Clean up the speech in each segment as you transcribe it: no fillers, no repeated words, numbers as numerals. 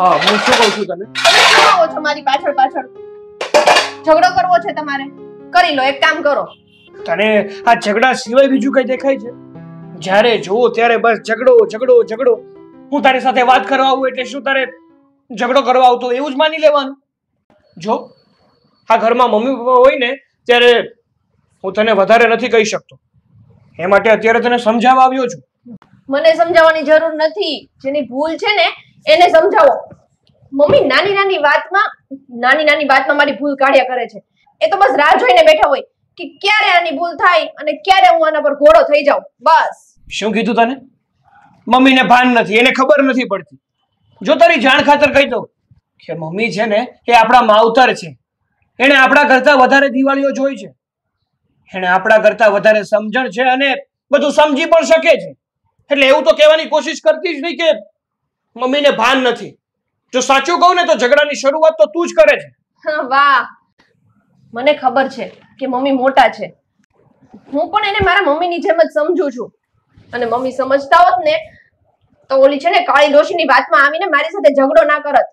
હા હું શું કહું છું તને? તમે શું આવો છો મારી પાછળ પાછળ? ઝઘડો કરવો છે તમારે? કરી લો, એક કામ કરો. તને આ ઝઘડા સિવાય બીજું કઈ દેખાય છે? જ્યારે જોવો ત્યારે બસ ઝઘડો ઝઘડો ઝઘડો. હું તારી સાથે વાત કરવા આવું એટલે શું તારે ઝઘડો કરવા આવતો એવું જ માની લેવાનું? જો આ ઘરમાં મમ્મી પપ્પા હોય ને ત્યારે હું તને વધારે નથી કહી શકતો, એ માટે અત્યારે તને સમજાવવા આવ્યો છું. મને સમજાવવાની જરૂર નથી. જેની ભૂલ છે ને એને સમજાવો. મમ્મી નાની નાની વાતમાં મારી ભૂલ કાઢ્યા કરે છે. એ તો બસ રાહ જોઈને બેઠા હોય કે ક્યારે આની ભૂલ થાય અને ક્યારે હું આના પર ઘોડો થઈ જાઉં. બસ. શું કીધું તને? મમ્મીને ભાન નથી, એને ખબર નથી પડતી. જો તારી જાણ ખાતર કહી દઉં કે મમ્મી છે ને એ આપણા માવતર છે. એને આપણા કરતા વધારે દિવાળીઓ જોઈ છે, એને આપણા કરતા વધારે સમજણ છે અને બધું સમજી પણ શકે છે. એટલે એવું તો કહેવાની કોશિશ કરતી જ નહીં કે મમ્મીને ભાન નથી. જો સાચું કહું ને તો ઝઘડાની શરૂઆત તો તું જ કરે છે. વાહ, મને ખબર છે કે મમ્મી મોટા છે. હું પણ એને મારા મમ્મીની જેમ જ સમજુ છું. અને મમ્મી સમજતા હોત ને તો ઓલી છે ને કાળી ડોશીની વાતમાં આવીને મારી સાથે ઝઘડો ના કરત.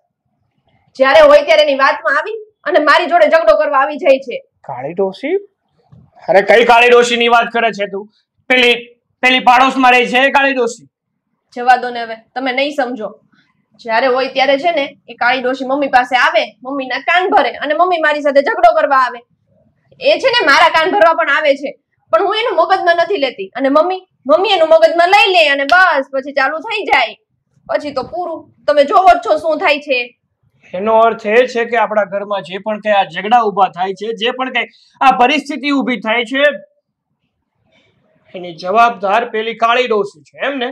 જ્યારે હોય ત્યારે એની વાતમાં આવી અને મારી જોડે ઝઘડો કરવા આવી જાય છે. કાળી ડોશી? અરે કઈ કાળી ડોશીની વાત કરે છે તું? પેલી પાડોશમાં રહી છે કાળી ડોશી. જવા દો ને હવે, તમે નહીં સમજો. જ્યારે હોય ત્યારે છે ને એ કાળી ડોશી મમ્મી પાસે આવે, મમ્મીના કાન ભરે અને મમ્મી મારી સાથે ઝઘડો કરવા આવે. એ છે ને મારા કાન ભરવા પણ આવે છે, પણ હું એનું મગજમાં નથી લેતી. અને મમ્મી એનું મગજમાં લઈ લે અને બસ પછી ચાલુ થઈ જાય. પછી તો પૂરું. તમે જોવો જ છો શું થાય છે. એનો અર્થ એ છે કે આપણા ઘરમાં જે પણ કઈ આ ઝઘડા ઊભા થાય છે, જે પણ કઈ આ પરિસ્થિતિ ઊભી થાય છે, એની જવાબદાર પેલી કાળી ડોશી છે, એમ ને?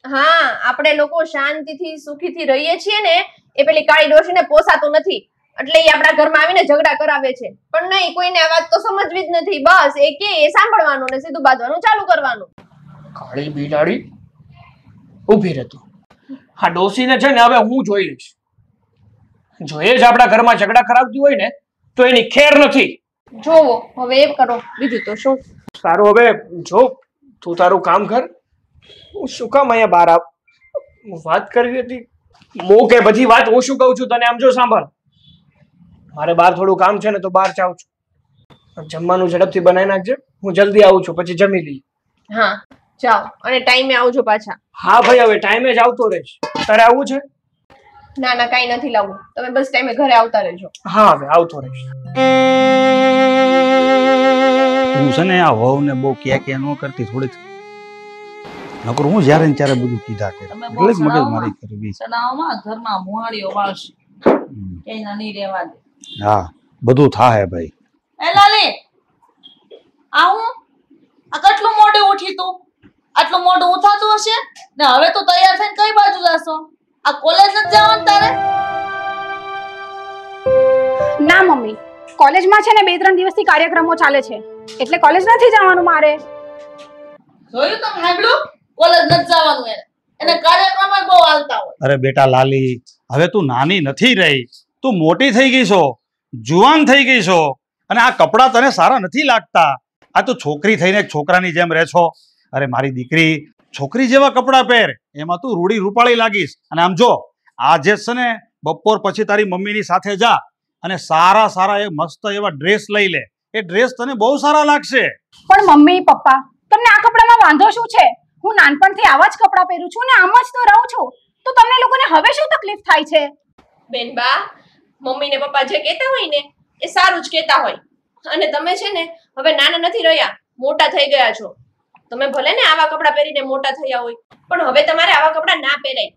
હા, આપણે લોકો શાંતિથી સુખીથી રહીએ છીએ ને એ પેલી કાળી ડોશીને પોસાતું નથી, એટલે એ આપણા ઘરમાં આવીને ઝઘડા કરાવે છે. પણ નહીં, કોઈને આ વાત તો સમજવી જ નથી. બસ એ કે એ સાંભળવાનું ને સીધું બાંધવાનું ચાલુ કરવાનું. કાળી બિલાડી ઊભી રહેતી. આ ડોશીને છે ને હવે હું જોઈ લઈશ. જો એ જ આપણા ઘરમાં ઝઘડા કરાવતી હોય ને તો એની ખેર નથી. જોવો હવે એ કરો, બીજું તો શું. સારું, હવે જો તું તારું કામ કર. હું શું કામ અહીંયા બહાર વાત કરવી હતી? કે બધી વાત હું શું કહું છું તને આમ જો સાંભળ. મારે બહાર થોડું કામ છે ને તો બહાર જાઉં છું. જમવાનું ઝડપથી બનાવી નાખજે, હું જલ્દી આવું છું, પછી જમી લઈએ. હા જાઓ, અને ટાઈમે આવજો પાછા. હા ભાઈ, હવે ટાઈમે જ આવતો રહીશ. તારે આવવું છે? ના ના, કાઈ નથી લાવવું. તમે બસ ટાઈમે ઘરે આવતા રહેજો. હા હવે આવતો રહીશ. તું છે ને આ વહુ ને બહુ કે ન કરતી થોડીક. નકર હું જ્યારે ને ત્યારે બધું કીધા કરે એટલે જ મગજ મારી કરવી. સડાવમાં ઘરમાં મુહાડીઓ વાળશે કે નહીં રહેવા દે. હા બધું થાહે ભાઈ. એ લાલી આવું આ કેટલું મોડું ઉઠી તું? આટલું મોડું ઉઠાતું હશે ને? હવે તું તૈયાર થઈને કઈ બાજુ જાશો? આ કોલેજ નથી જવાનું તારે? ના મમ્મી, કોલેજમાં છે ને 2-3 દિવસથી કાર્યક્રમો ચાલે છે એટલે કોલેજ નથી જવાનું મારે. જોયું તમે સાંભળ્યું? કોલેજ નથી જવાનું એને કાર્યક્રમ બહુ હાલતા હોય. અરે બેટા લાલી, હવે તું નાની નથી રહી, તું મોટી થઈ ગઈ છો, જુવાન થઈ ગઈ છો, અને આ કપડાં તને સારા નથી લાગતા. આ તું છોકરી થઈને એક છોકરાની જેમ રહે છો. અરે મારી દીકરી, છોકરી જેવા કપડાં પહેર, એમાં તું રૂડી રૂપાળી લાગીશ. અને આમ જો આજે છે ને બપોર પછી તારી મમ્મીની સાથે જા અને સારા સારા એ મસ્ત એવા ડ્રેસ લઈ લે. એ ડ્રેસ તને બહુ સારા લાગશે. પણ મમ્મી પપ્પા, તમને આ કપડામાં વાંધો શું છે? હું નાનપણથી આવા જ કપડાં પહેરું છું ને આમ જ તો રહું છું, તો તમને લોકોને હવે શું તકલીફ થાય છે? બેનબા, મમ્મી ને પપ્પા જે કહેતા હોય ને એ સારું જ કહેતા હોય. અને તમે છે ને હવે નાના નથી રહ્યા, મોટા થઈ ગયા છો. તમે ભલે ને આવા કપડાં પહેરીને મોટા થયા હોય, પણ હવે તમારે આવા કપડાં ના પહેરાય.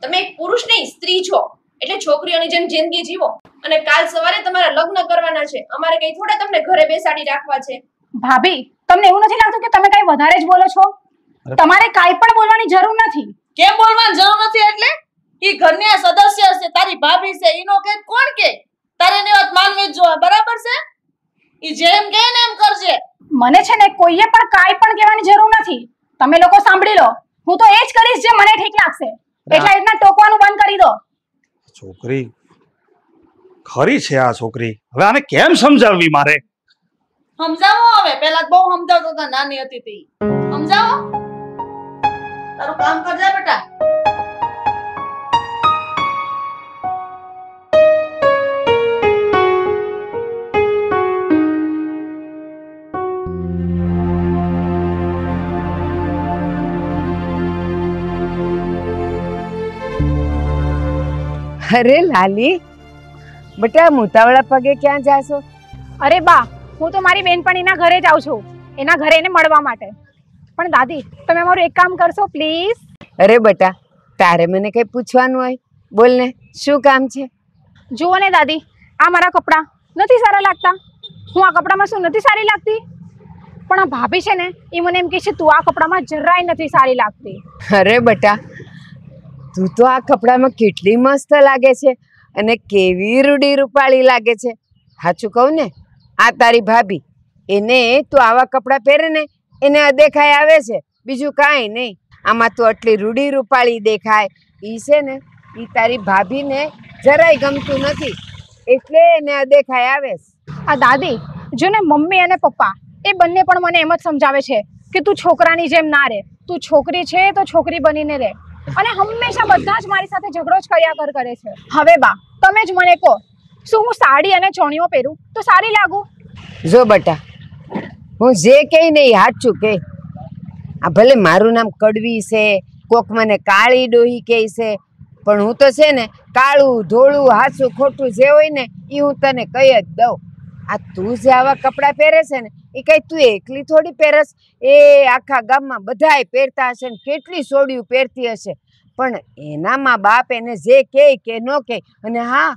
તમે એક પુરુષ નહીં સ્ત્રી છો, એટલે છોકરીઓની જેમ જિંદગી જીવો. અને કાલ સવારે તમારા લગ્ન કરવાના છે. અમારે કઈ થોડા તમને ઘરે બેસાડી રાખવા છે. ભાભી, તમને એવું નથી લાગતું કે તમે કઈ વધારે જ બોલો છો? તમારે કાઈ પણ બોલવાની જરૂર નથી. કેમ બોલવાની જરૂર નથી એટલે? ઈ ઘરની સદસ્ય છે, તારી ભાભી છે, ઈનો કે કોણ કે? તારે એની વાત માનવી જ જોઈએ, બરાબર છે? ઈ જેમ કહે ને એમ કરજે. મને છે ને કોઈએ પણ કાઈ પણ કહેવાની જરૂર નથી. તમે લોકો સાંભળી લો, હું તો એ જ કરીશ જે મને ઠીક લાગશે. એટલે એટલા ટોકવાનું બંધ કરી દો. છોકરી ખરી છે આ છોકરી, હવે આને કેમ સમજાવવી મારે? સમજાવો હવે, પેલા બહુ સમજાવતો હતા નાની હતી તી. સમજાવો, તારું કામ કરજે બેટા. અરે લાલી, બેટા મુતાવળા પગે ક્યાં જાશો? અરે બા, હું તો મારી બેનપણીના ઘરે જાઉં છું, એના ઘરે એને મળવા માટે. પણ દાદી, તમે મારું એક કામ કરશો પ્લીઝ? અરે બેટા, તારે મને કઈ પૂછવાનું હોય બોલ ને, શું કામ છે? જુઓ ને દાદી, આ મારા કપડાં નથી સારા લાગતા? હું આ કપડામાં શું નથી સારી લાગતી? પણ આ ભાભી છે ને, એ મને એમ કહે છે તું આ કપડામાં જરાય નથી સારી લાગતી. અરે બેટા, તું તો આ કપડામાં કેટલી મસ્ત લાગે છે અને કેવી રૂડી રૂપાળી લાગે છે. સાચું કહું ને, આ તારી ભાભી, એને તું આવા કપડાં પહેરે ને એને અદેખાઈ આવે છે, બીજું કાંઈ નહીં. આમાં તું આટલી રૂડી રૂપાળી દેખાય, ઈ છે ને ઈ તારી ભાભીને જરાય ગમતું નથી, એટલે એને અદેખાઈ આવે છે. આ દાદી, જો ને મમ્મી અને પપ્પા એ બંને પણ મને એમ જ સમજાવે છે કે તું છોકરાની જેમ ના રહે, તું છોકરી છે તો છોકરી બનીને રહે. અને હંમેશા બધા જ મારી સાથે ઝઘડો જ કર્યા કરે છે. હવે બા, તમે જ મને કહો, શું હું સાડી અને ચોણીઓ પહેરું તો સારી લાગુ? જો બેટા, હું જે કહી ને એ સાચું કહે. આ ભલે મારું નામ કડવી છે, કોક મને કાળી ડોહી કહે છે, પણ હું તો છે ને કાળું ધોળું હાચું ખોટું જે હોય ને એ હું તને કહી જ દઉં. આ તું જે આવા કપડાં પહેરે છે ને એ કઈ તું એકલી થોડી પહેરસ, એ આખા ગામમાં બધાય પહેરતા હશે ને કેટલી સોડિયું પહેરતી હશે. પણ એના મા બાપ એને જે કહે કે ન કહે. અને હા,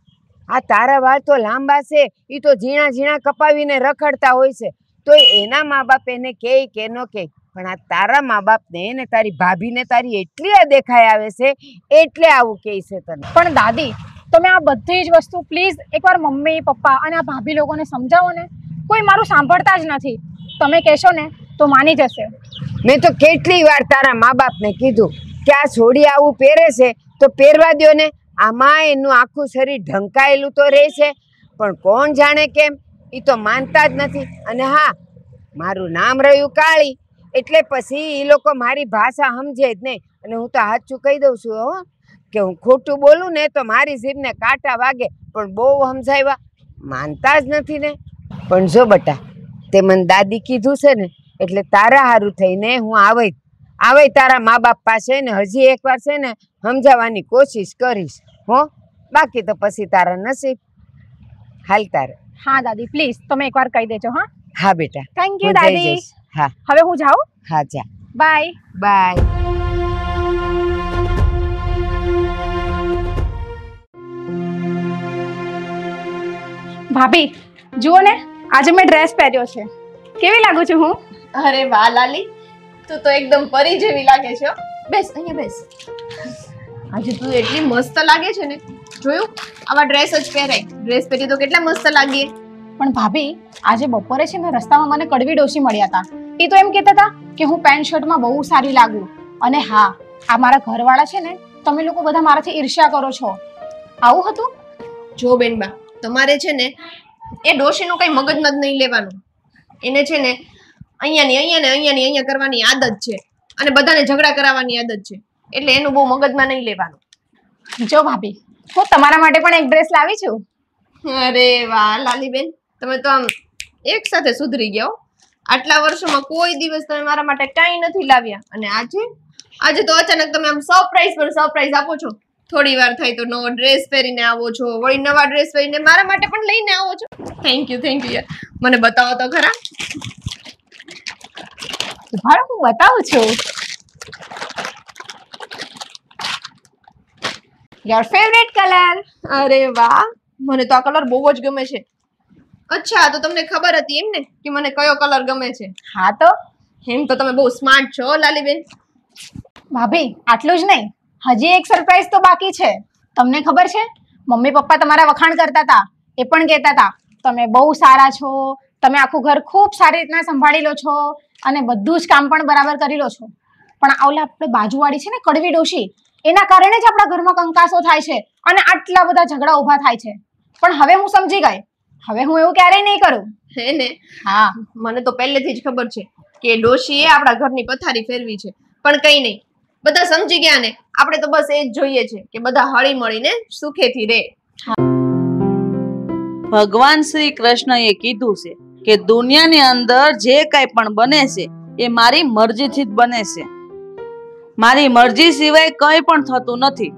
આ તારા વાળ તો લાંબા છે, એ તો ઝીણા ઝીણા કપાવીને રખડતા હોય છે, તો એના મા બાપ એને કહે કે ન કહે. પણ આ તારા મા બાપને ને તારી ભાભીને તારી એટલી અદેખાઈ આવે છે એટલે આવું કહે છે તને. પણ દાદી, તમે આ બધી જ વસ્તુ પ્લીઝ એકવાર મમ્મી પપ્પા અને આ ભાભી લોકોને સમજાવો ને. કોઈ મારું સાંભળતા જ નથી. તમે કહેશો ને તો માની જશે. મેં તો કેટલી વાર તારા મા બાપને કીધું કે આ છોડી આવું પહેરે છે તો પહેરવા દ્યો ને, આમાં એનું આખું શરીર ઢંકાયેલું તો રહે છે, પણ કોણ જાણે કેમ એ તો માનતા જ નથી. અને હા, મારું નામ રહ્યું કાળી એટલે પછી એ લોકો મારી ભાષા સમજે જ નહીં. અને હું તો સાચું કહી દઉં છું હો, કે હું ખોટું બોલું ને તો મારી જીભને કાંટા વાગે, પણ બહુ સમજાવ્યા માનતા જ નથી ને. પણ જો બેટા, તે મને દાદી કીધું છે ને એટલે તારા હારું થઈને હું આવે તારા મા બાપ પાસે ને હજી એકવાર છે ને સમજાવવાની કોશિશ કરીશ હો. બાકી તો પછી તારા નસીબ. હાલ તારે. હા દાદી, પ્લીઝ તમે એકવાર કહી દેજો. હા હા બેટા, થેન્ક યુ હું જઈ દાદી. જઈશ. હા હવે હું જાઉં? હા જા, બાય. બાય. ભાભી જુઓ ને, આજે મેં ડ્રેસ પહેર્યો છે, કેવી લાગુ છું હું? અરે વાહ લાલી, તું તો એકદમ પરી જેવી લાગે છે હો. બેસ, અહીંયા બેસ. આજે તું એટલી મસ્ત લાગે છે ને, જોયું? આવા ડ્રેસ જ પહેરાય, ડ્રેસ પહેરી તો કેટલા મસ્ત લાગીએ. પણ ભાભી, આજે બપોરે છે ને રસ્તામાં મને કડવી ડોશી મળ્યા હતા. એ તો એમ કહેતા હતા કે હું પેન્ટ શર્ટમાં બહુ સારી લાગુ. અને હા, આ મારા ઘરવાળા છે ને, તમે લોકો બધા મારાથી ઈર્ષ્યા કરો છો. આવું હતું? જો બેનબા, તમારે છે ને એ ડોશીનું કઈ મગજમાં જ નહીં લેવાનું. એને છે ને અહીંયા કરવાની આદત છે, અને બધાને ઝઘડા કરાવવાની આદત છે, એટલે એનું બહુ મગજમાં નહીં લેવાનું. જો ભાભી, હું તમારા માટે પણ એક ડ્રેસ લાવી છું. અરે વાહ લાલીબેન, તમે તો આમ એક સાથે સુધરી ગયા હો. આટલા વર્ષોમાં કોઈ દિવસ તમે મારા માટે કાંઈ નથી લાવ્યા, અને આજે તો અચાનક તમે આમ સરપ્રાઈઝ પર સરપ્રાઈઝ આપો છો. થોડી વાર થાય તો નવો ડ્રેસ પહેરીને આવો છો, વળી નવા ડ્રેસ પહેરીને મારા માટે પણ લઈને આવો છો. થેન્ક યુ યાર. મને બતાવો તો ખરા. ઉભારો, હું બતાવું છું. Your favourite colour. અરે વાહ, મને તો આ કલર બહુ જ ગમે છે. અચ્છા, તો તમને ખબર હતી એમ ને કે મને કયો કલર ગમે છે? હા તો એમ તો તમે બહુ સ્માર્ટ છો લાલીબેન. ભાભી, આટલું જ નહીં, હજી એક સરપ્રાઈઝ તો બાકી છે. તમને ખબર છે, મમ્મી પપ્પા તમારા વખાણ કરતા હતા. એ પણ કહેતા હતા તમે બહુ સારા છો, તમે આખું ઘર ખૂબ સારી રીતના સંભાળી લો છો અને બધું જ કામ પણ બરાબર કરી લો છો. પણ ઓલા આપણે બાજુવાળી છે ને કડવી ડોશી, એના કારણે જ આપણા ઘરમાં કંકાસો થાય છે અને આટલા બધા ઝઘડા ઊભા થાય છે. પણ હવે હું સમજી ગઈ, હવે હું એવું ક્યારેય નહીં કરું. હે ને? હા, મને તો પહેલેથી જ ખબર છે કે ડોશીએ આપણા ઘરની પથારી ફેરવી છે. પણ કઈ નહીં, બધા સમજી ગયા ને. આપણે તો બસ એ જ જોઈએ છે કે બધા હળી મળીને સુખેથી રહે. ભગવાન શ્રી કૃષ્ણએ કીધું છે કે દુનિયાની અંદર જે કાંઈ પણ બને છે એ મારી મરજીથી જ બને છે. મારી મરજી સિવાય કંઈ પણ થતું નથી.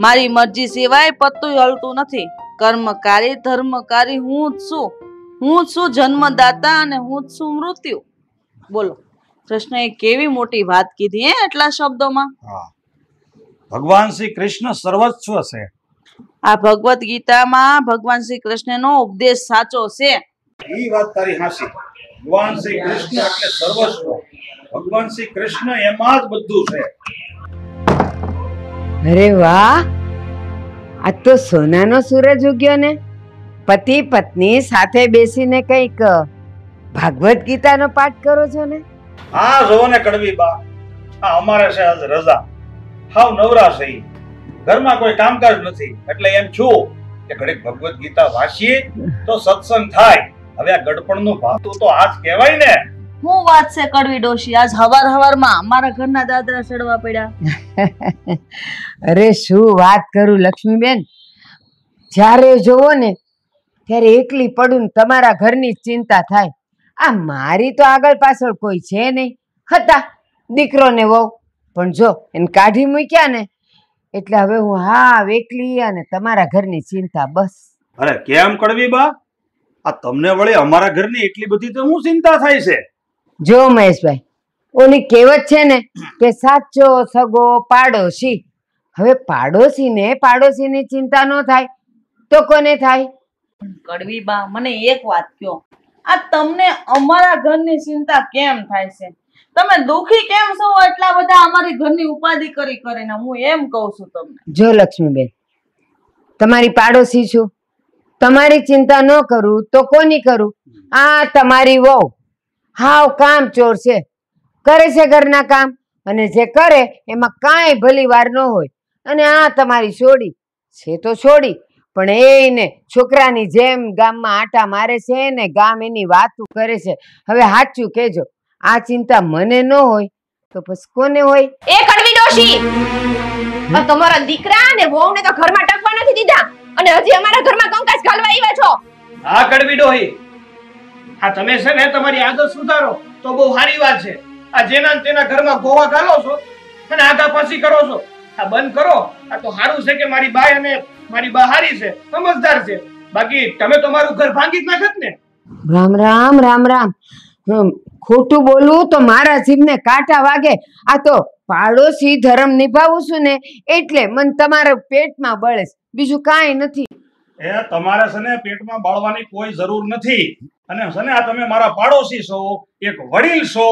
મારી મરજી સિવાય પત્તું હલતું નથી. કર્મકારી ધર્મકારી હું જ છું. હું જ છું જન્મદાતા અને હું જ છું મૃત્યુ. બોલો, કૃષ્ણએ કેવી મોટી વાત કીધી એટલા શબ્દોમાં. હા, ભગવાન શ્રી કૃષ્ણ સર્વસ્વ છે. આ ભગવદ્ ગીતામાં ભગવાન શ્રી કૃષ્ણનો ઉપદેશ સાચો છે. એ વાત તારી હાચી. ભગવાન શ્રી કૃષ્ણ એટલે સર્વસ્વ. ભગવાન શ્રી કૃષ્ણ એમાં જ બધું છે. અરે વાહ, આ તો સોનાનો સૂરજ ઉગ્યો ને. પતિ પત્ની સાથે બેસીને કંઈક ભાગવત ગીતાનો પાઠ કરો છો ને. હા જો ને કડવી બા, આ અમારે છે આજ રજા. હાવ નવરા છે. ઘરમાં કોઈ કામકાજ નથી એટલે એમ છું કે ઘડીક ભગવદ્ ગીતા વાંચીએ તો સત્સંગ થાય. હવે આ ગડપણનું ભાતું તો આજ કહેવાય ને. હું વાત છે કડવી ડોશી, આજ હવારમાં અમારા ઘરના દાદરા ચડવા પડ્યા. અરે શું વાત કરું લક્ષ્મીબેન, જ્યારે જોવો ને ત્યારે એકલી પડું તમારા ઘરની ચિંતા થાય. આ મારી તો આગળ પાછળ કોઈ છે નહીં. હતા દીકરો ને વહુ, પણ જો એને કાઢી મૂક્યા ને એટલે હવે હું હા એકલી અને તમારા ઘરની ચિંતા બસ. અરે કેમ કડવી બા, આ તમને વળી અમારા ઘરની એટલી બધી તો શું ચિંતા થાય છે? જો મહેશભાઈ, ઓલી કહેવત છે ને કે સાચો સગો પાડોશી. હવે પાડોશીને પાડોશીની ચિંતા ન થાય તો કોને થાય? કડવી બા, મને એક વાત કહો, આ તમને અમારા ઘરની ચિંતા કેમ થાય છે? તમે દુખી કેમ છો એટલા બધા અમારી ઘરની ઉપાધિ કરીને? હું એમ કહું છું તમને. જો લક્ષ્મીબેન, તમારી પાડોશી છું, તમારી ચિંતા ન કરું તો કોની કરું? આ તમારી વહુ હાવ કામ ચોર છે, કરે છે ઘરના કામ, અને જે કરે એમાં કાંઈ ભલી વાર ન હોય. અને આ તમારી છોડી છે તો છોડી, પણ એને છોકરાની જેમ ગામમાં આટા મારે છે ને ગામ એની વાતું કરે છે. હવે સાચું કહેજો, આ ચિંતા મને ન હોય તો પછી કોને હોય? એ કડવી ડોશી, તમારા દીકરા અને વહુને તો ઘરમાં ટકવા નથી દીધા અને હજી અમારા ઘરમાં કંકાસ ઘાલવા આવ્યા છો. હા કડવી ડોહી, હા તમે છે ને તમારી આદત સુધારો તો બહુ સારી વાત છે. આ જેના તેના ઘરમાં ગોવા ઘાલો છો અને આગા પાછી કરો છો, આ બંધ કરો. આ તો સારું છે કે મારી બાઈ અને મારી બા હારી છે, સમજદાર છે. બાકી તમે તમારું ઘર ભાંગી જ નાખત ને. રામ રામ રામ રામ. ખોટું બોલું તો મારા જીભને કાંટા વાગે. આ તો પાડોશી ધર્મ નિભાવું છું ને એટલે મન તમારા પેટમાં બળે, બીજું કાંઈ નથી. એ તમારે છે ને પેટમાં બાળવાની કોઈ જરૂર નથી. અને છે ને આ તમે મારા પાડોશી છો, એક વડીલ છો,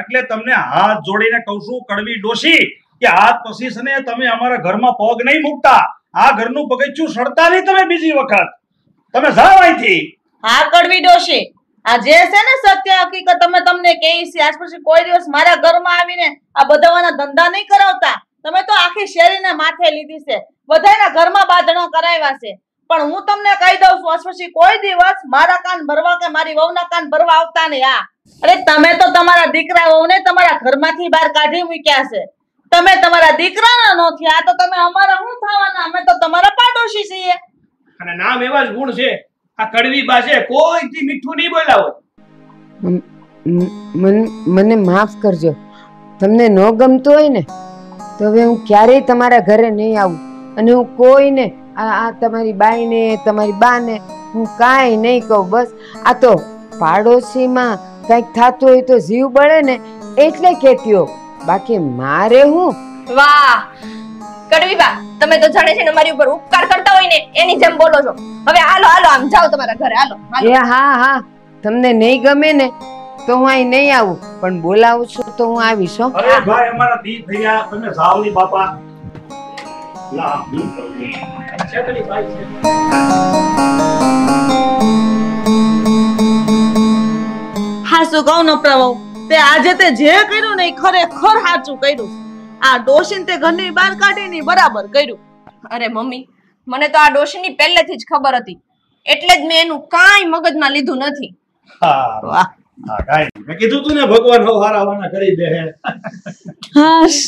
એટલે તમને હાથ જોડીને કહું છું કડવી ડોશી કે આજ પછી છે ને તમે અમારા ઘરમાં પગ નહીં મૂકતા. આ ઘરનું પગથિયું સડતા નહીં તમે બીજી વખત. તમે જાઓ અહીંથી. હા કડવી ડોશી, આ જે છે ને સત્ય હકીકત અમે તમને કહી છે, આજ પછી કોઈ દિવસ મારા ઘરમાં આવીને આ બધાના ધંધા નહીં કરાવતા. તમે તો આખી શેરીને માથે લીધી છે, બધાના ઘરમાં બાંધણો કરાવ્યા છે, પણ હું તમને કહી દઉં છું આજ પછી કોઈ દિવસ મારા કાન ભરવા કે મારી વહુના કાન ભરવા આવતા નહીં. હા, અરે તમે તો તમારા દીકરા વહુને તમારા ઘરમાંથી બહાર કાઢી મૂક્યા છે. તમે તમારા દીકરાના નો થયા તો તમે અમારા શું થવાના? અમે તો તમારા પાડોશી છીએ. અને નામ એવા જ ગુણ છે. આ કડવી બા છે, કોઈથી મીઠું નહીં બોલ્યા હોય. મને માફ કરજો, તમને ન ગમતું હોય ને તો હવે હું ક્યારેય તમારા ઘરે નહીં આવું. અને હું કોઈને આ તમારી બાઈને તમારી બાને હું કાંઈ નહીં કહું. બસ આ તો પાડોશીમાં કંઈક થતું હોય તો જીવ બળે ને એટલે કહેતી હો, બાકી મારે હું. વાહ કડવી બા, તમે તો જાણે છે ને મારી ઉપર ઉપકાર કરતા હોય ને એની જેમ બોલો છો. હવે હાલો હાલો આમ જાઓ તમારા ઘરે, હાલો. એ હા હા, તમને નહીં ગમે ને તો હું અહીં નહીં આવું, પણ બોલાવું છું તો હું આવીશ. અરે ભાઈ અમારા દી થયા, તમે જાઓ ની બાપા. લા હું કરું. છે કડવી બાઈ છે. હા શું કહું નપરાવો, તે આજે તે જે કર્યું ને એ ખરેખર સાચું કર્યું. આ ડોશીને તે ઘરની બહાર કાઢીને બરાબર કર્યું. અરે મમ્મી, મને તો આ ડોશીની પહેલેથી જ ખબર હતી, એટલે જ મેં એનું કાંઈ મગજમાં લીધું નથી. હા વાહ, હા કાઈ મેં કીધું તું ને ભગવાન હવ હારા વાના કરી દે. હાશ.